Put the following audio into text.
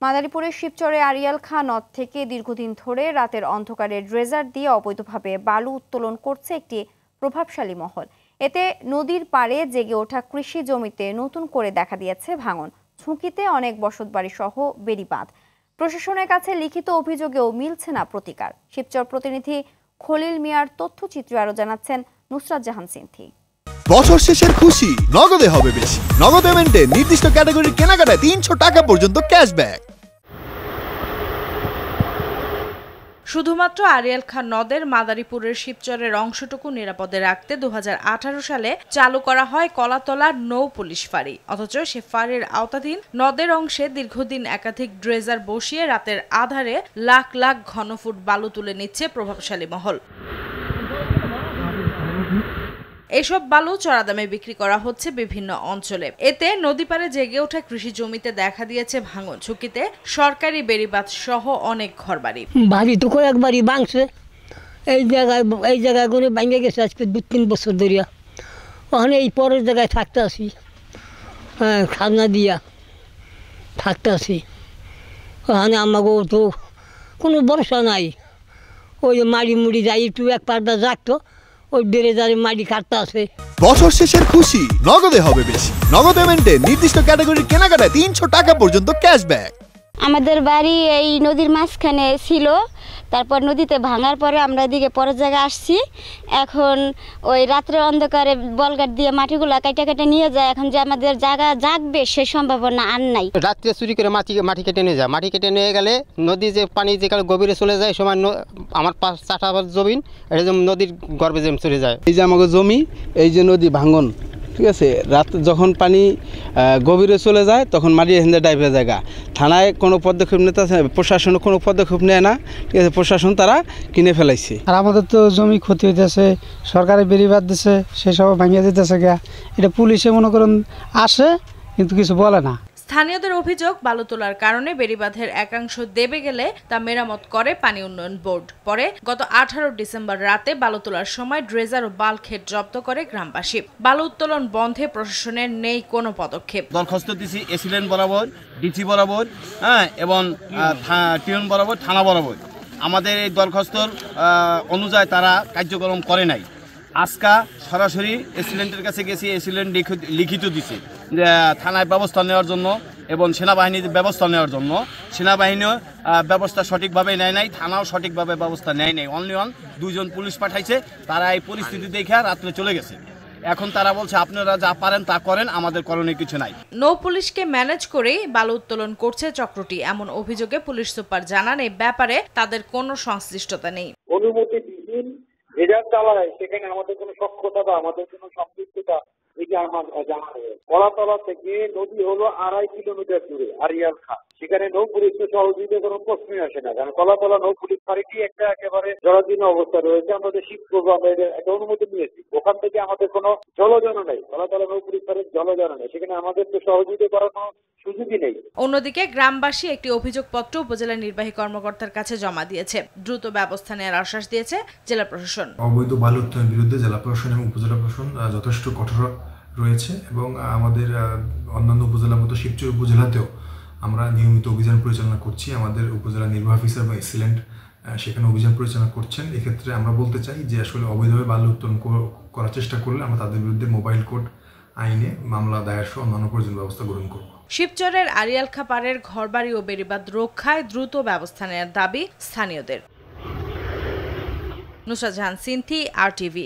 মাদারীপুরের শিবচরে আরিয়াল খাঁ নদ থেকে দীর্ঘদিন ধরে রাতের অন্ধকারে ড্রেজার দিয়ে অবৈধভাবে বালু উত্তোলন করছে একটি প্রভাবশালী মহল। এতে নদীর পাড়ে জেগে ওঠা কৃষি জমিতে নতুন করে দেখা দিয়েছে ভাঙন, ঝুঁকিতে অনেক বসতবাড়ি সহ বেড়িবাঁধ। প্রশাসনের কাছে লিখিত অভিযোগেও মিলছে না প্রতিকার। শিবচর প্রতিনিধি খলিল মিয়ার তথ্যচিত্রে আরো জানাচ্ছেন নুসরাত জাহান সিনথি। বছর শেষের খুশি নগদে হবে বেশি। নগদ পেমেন্টে নির্দিষ্ট ক্যাটাগরির কেনাকাটায় ৩০০ টাকা পর্যন্ত ক্যাশব্যাক। শুধুমাত্র আরিয়াল খাঁ নদের মাদারীপুরের শিবচরের অংশটুকু নিরাপদে রাখতে ২০১৮ সালে চালু করা হয় কলাতলা নৌ পুলিশ ফাঁড়ি। অথচ সে ফাঁড়ির আওতাধীন নদের অংশে দীর্ঘদিন একাধিক ড্রেজার বসিয়ে রাতের আধারে লাখ লাখ ঘনফুট বালু তুলে নিচ্ছে প্রভাবশালী মহল। এসব বালু চড়া দামে বিক্রি করা হচ্ছে বিভিন্ন অঞ্চলে। এতে নদী পাড়ে জেগে ওঠা কৃষি জমিতে দেখা দিয়েছে ভাঙন, ঝুঁকিতে সরকারি বেড়িবাঁধ সহ অনেক ঘরবাড়ি। বাড়ি তো কয়েকবারই ভাঙছে, এই জায়গায় করে ভাঙে গেছে আজকে ২-৩ বছর ধরিয়া। ওখানে এই পরের জায়গায় থাকতে আসি, খাজনা দিয়া থাকতে আসি। ওখানে আমাকেও তো কোনো ভরসা নাই। ওই মাড়ি মুড়ি যাই একটু এক পাড়টা জাগতো, ওই ড্রেজারে মাটি কাটতে আছে। বছর শেষের খুশি নগদে হবে বেশি। নগদ পেমেন্টে নির্দিষ্ট ক্যাটাগরির কেনাকাটায় ৩০০ টাকা পর্যন্ত ক্যাশব্যাক। আমাদের বাড়ি এই নদীর মাঝখানে ছিল, তারপর নদীতে ভাঙার পরে আমরা এদিকে পরের জায়গায় আসছি। এখন ওই রাত্রে অন্ধকারে বলগাট দিয়ে মাটিগুলো কেটে নিয়ে যায়। এখন যে আমাদের জায়গা জাগবে সে সম্ভাবনা আর নাই। রাত্রে চুরি করে মাটি কেটে নিয়ে যায়। মাটি কেটে নিয়ে গেলে নদী যে পানি যেখানে গভীরে চলে যায়, সময় আমার ৫-৬ জমিন এটা যে নদীর গর্ভে যে চলে যায়। এই যে আমাকে জমি, এই যে নদী ভাঙন, ঠিক আছে, রাত যখন পানি গভীরে চলে যায় তখন মাটি এখানে ডাইভে জায়গা। থানায় কোনো পদক্ষেপ নিতে, প্রশাসন কোনো পদক্ষেপ নেয় না, ঠিক আছে। প্রশাসন তারা কিনে ফেলাইছে। আর আমাদের তো জমি ক্ষতি হইতেছে, সরকারি বেড়িবাঁধ দিচ্ছে, সেসব ভাঙিয়ে দিতেছে গা। এটা পুলিশে মনে করেন আসে কিন্তু কিছু বলে না। স্থানীয়দের অভিযোগ, বালু তোলার কারণে বেড়িবাঁধের একাংশ দেবে গেলে তা মেরামত করে পানি উন্নয়ন বোর্ড। পরে গত ১৮ ডিসেম্বর রাতে বালু তোলার সময় ড্রেজার ও বাল্কহেড জব্দ করে গ্রামবাসী। বালু উত্তোলন বন্ধে প্রশাসনের নেই কোনো পদক্ষেপ। দরখাস্ত দিছি এসিলেন্ট বরাবর, ডিসি বরাবর, এবং টিউন বরাবর, থানা বরাবর। আমাদের এই দরখাস্তর অনুযায়ী তারা কার্যক্রম করে নাই। আজকা সরাসরি এসিলেন্টের কাছে গেছি, এসিলেন্ট লিখিত দিছে যে থানায় ব্যবস্থা নেওয়ার জন্য এবং সেনাবাহিনীর ব্যবস্থা নেওয়ার জন্য। সেনাবাহিনীও ব্যবস্থা সঠিকভাবে নেয় নাই, থানাও সঠিকভাবে ব্যবস্থা নেয় নাই। অনলি 2জন পুলিশ পাঠাইছে, তারা এই পরিস্থিতি দেখে রাত্রে চলে গেছে। এখন তারা বলছে আপনারা যা পারেন তা করেন, আমাদের করণীয় কিছু নাই। নৌ পুলিশকে ম্যানেজ করেই বালু উত্তোলন করছে চক্রটি, এমন অভিযোগে পুলিশ সুপার জানান এই ব্যাপারে তাদের কোনো সংশ্লিষ্টতা নেই। অনুমতিবিহীন ড্রেজার চালায়, সেখানে আমাদের কোনো সক্ষতা বা আমাদের কোনো সম্পৃক্ততা এটা আমার জানা নেই। কলাতলা থেকে নদী হলো ২.৫ কিলোমিটার দূরে আরিয়াল খাঁ। সেখানে নৌ পুলিশের সহযোগিতা কোনো প্রশ্নই আসে না, কারণ কলাতলা নৌ পুলিশ ফাঁড়িটি একটা একেবারে জরাজীর্ণ অবস্থা রয়েছে। আমাদের শিবপুর একটা অনুমতি নিয়েছি, ওখান থেকে আমাদের কোনো জলযান নেই। কলাতলা নৌ পুলিশ ফাঁড়ির জলযান নেই, সেখানে আমাদের তো সহযোগিতা করার কোনো সুযোগই নেই। অন্যদিকে গ্রামবাসী একটি অভিযোগপত্র উপজেলা নির্বাহী কর্মকর্তার কাছে জমা দিয়েছে। দ্রুত ব্যবস্থা নেওয়ার আশ্বাস দিয়েছে জেলা প্রশাসন। অবৈধ বালু উত্তোলনের বিরুদ্ধে জেলা প্রশাসন এবং উপজেলা প্রশাসন যথেষ্ট কঠোর রয়েছে এবং আমাদের অন্যান্য উপজেলার মতো শিবচর উপজেলাতেও আমরা নিয়মিত অভিযান পরিচালনা করছি। আমাদের উপজেলা নির্বাহী অফিসার বা এক্সিলেন্ট সেখানে অভিযান পরিচালনা করছেন। এক্ষেত্রে আমরা বলতে চাই যে আসলে অবৈধভাবে বালু উত্তোলন করার চেষ্টা করলে আমরা তাদের বিরুদ্ধে মোবাইল কোর্ট আইনে মামলা দায়ের সহ অন্যান্য প্রয়োজনীয় ব্যবস্থা গ্রহণ করব। শিবচরের আরিয়াল খাঁ পাড়ের ঘরবাড়ি ও বেড়িবাঁধ রক্ষায় দ্রুত ব্যবস্থা নেওয়ার দাবি স্থানীয়দের। নুসরাত জাহান সিনথি, RTV।